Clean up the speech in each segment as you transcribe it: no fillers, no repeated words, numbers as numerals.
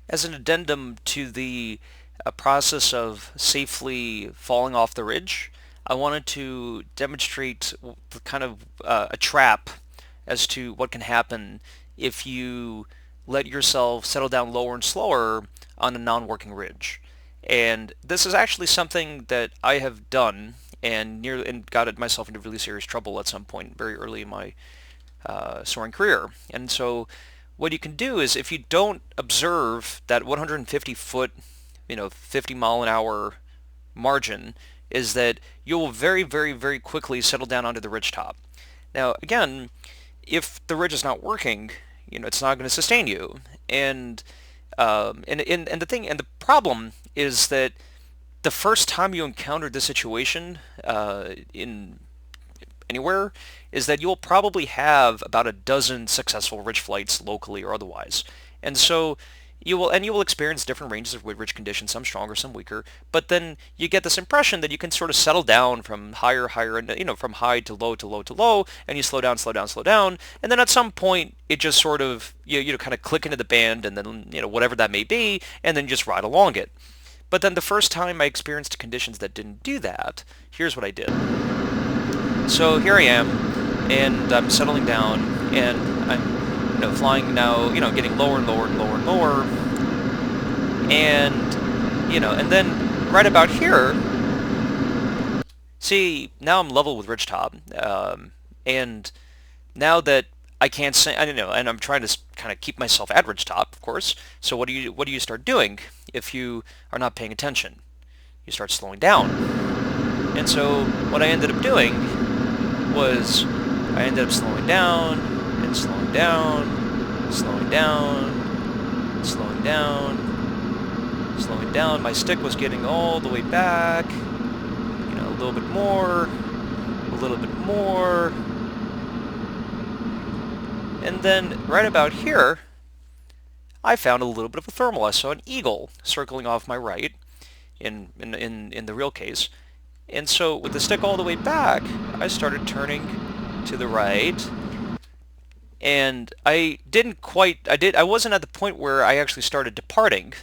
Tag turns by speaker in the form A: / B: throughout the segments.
A: As an addendum to the process of safely falling off the ridge, I wanted to demonstrate the kind of a trap as to what can happen if you let yourself settle down lower and slower on a non-working ridge. And this is actually something that I have done and got myself into really serious trouble at some point very early in my soaring career. And so what you can do is if you don't observe that 150 foot, 50 mile an hour margin, is that you'll very, very, very quickly settle down onto the ridge top. Now, again, if the ridge is not working, it's not going to sustain you. And the problem is that the first time you encounter this situation in anywhere is that you'll probably have about a dozen successful ridge flights locally or otherwise. And so you will experience different ranges of ridge conditions, some stronger, some weaker, but then you get this impression that you can sort of settle down from higher, and from high to low to low to low, and you slow down, slow down, slow down, and then at some point it just sort of kind of click into the band, and then whatever that may be, and then you just ride along it. But then the first time I experienced conditions that didn't do that, here's what I did. So here I am, and I'm settling down, and I'm flying now, getting lower and lower and lower and lower, and then right about here, see, now I'm level with ridgetop, and now that I can't say, I don't know, and I'm trying to kind of keep myself at ridgetop, of course. So what do you start doing if you are not paying attention? You start slowing down. And so what I ended up doing was I ended up slowing down and slowing down, slowing down, slowing down, slowing down. My stick was getting all the way back, a little bit more, a little bit more. And then right about here, I found a little bit of a thermal. I saw an eagle circling off my right in the real case. And so with the stick all the way back, I started turning to the right, and I wasn't at the point where I actually started departing,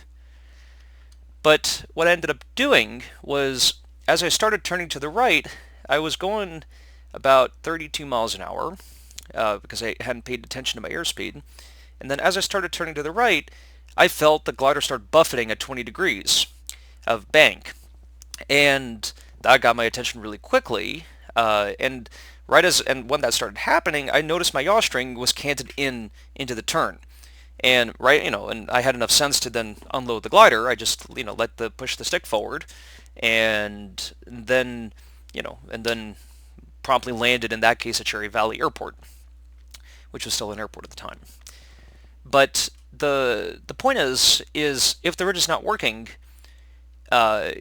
A: but what I ended up doing was, as I started turning to the right, I was going about 32 miles an hour, because I hadn't paid attention to my airspeed, and then as I started turning to the right, I felt the glider start buffeting at 20 degrees of bank, and that got my attention really quickly, and when that started happening, I noticed my yaw string was canted into the turn, and and I had enough sense to then unload the glider. I just push the stick forward, and then promptly landed in that case at Cherry Valley Airport, which was still an airport at the time. But the point is if the ridge is not working,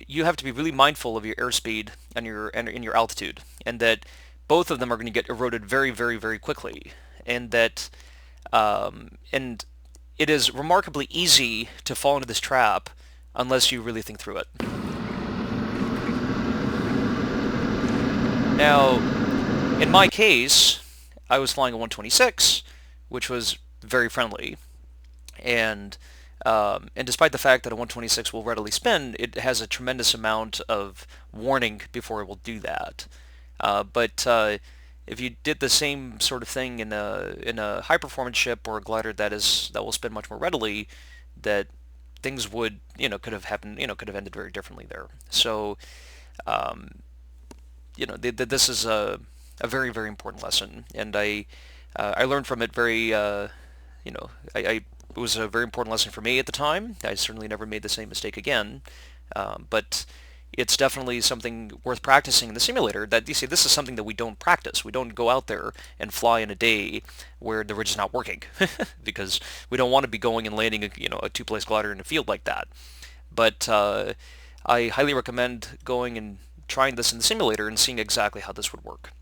A: you have to be really mindful of your airspeed and your altitude, and that both of them are going to get eroded very, very, very quickly, and that and it is remarkably easy to fall into this trap unless you really think through it. Now, in my case, I was flying a 126, which was very friendly, and and despite the fact that a 126 will readily spin, it has a tremendous amount of warning before it will do that. But if you did the same sort of thing in a high performance ship or a glider that will spin much more readily, that things would could have happened could have ended very differently there. So um, this is a very, very important lesson, and I learned from it very you know I it was a very important lesson for me at the time. I certainly never made the same mistake again, but it's definitely something worth practicing in the simulator. That you see, this is something that we don't practice. We don't go out there and fly in a day where the ridge is not working, because we don't want to be going and landing a two-place glider in a field like that. But I highly recommend going and trying this in the simulator and seeing exactly how this would work.